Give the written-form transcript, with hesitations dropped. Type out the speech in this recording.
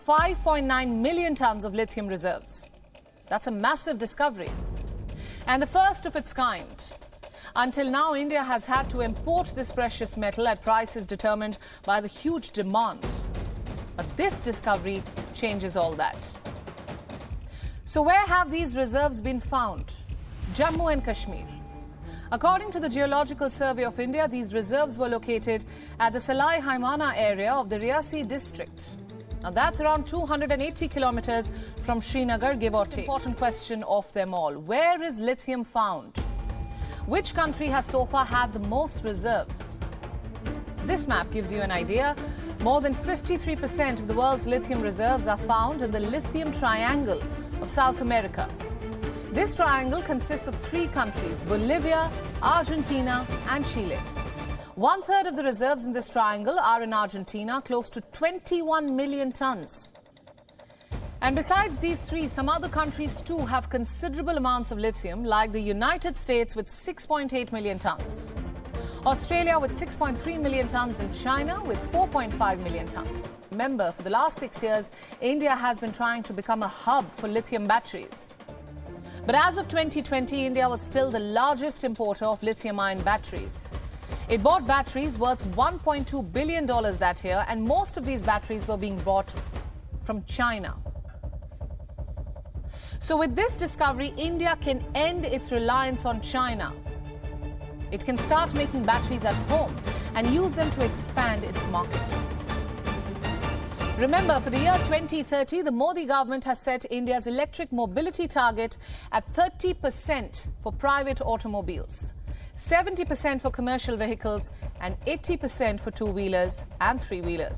5.9 million tons of lithium reserves. That's a massive discovery, and the first of its kind. Until now, India has had to import this precious metal at prices determined by the huge demand. But this discovery changes all that. So where have these reserves been found? Jammu and Kashmir. According to the Geological Survey of India, these reserves were located at the Salai Haimana area of the Reasi district. Now that's around 280 kilometers from Srinagar, give or take. Important question of them all. Where is lithium found? Which country has so far had the most reserves? This map gives you an idea. More than 53% of the world's lithium reserves are found in the lithium triangle of South America. This triangle consists of 3 countries: Bolivia, Argentina and Chile. 1/3 of the reserves in this triangle are in Argentina, close to 21 million tons. And besides these 3, some other countries too have considerable amounts of lithium, like the United States with 6.8 million tons, Australia with 6.3 million tons, and China with 4.5 million tons. Remember, for the last 6 years, India has been trying to become a hub for lithium batteries. But as of 2020, India was still the largest importer of lithium-ion batteries. It bought batteries worth $1.2 billion that year, and most of these batteries were being bought from China. So with this discovery, India can end its reliance on China. It can start making batteries at home and use them to expand its market. Remember, for the year 2030, the Modi government has set India's electric mobility target at 30% for private automobiles, 70% for commercial vehicles, and 80% for two-wheelers and three-wheelers.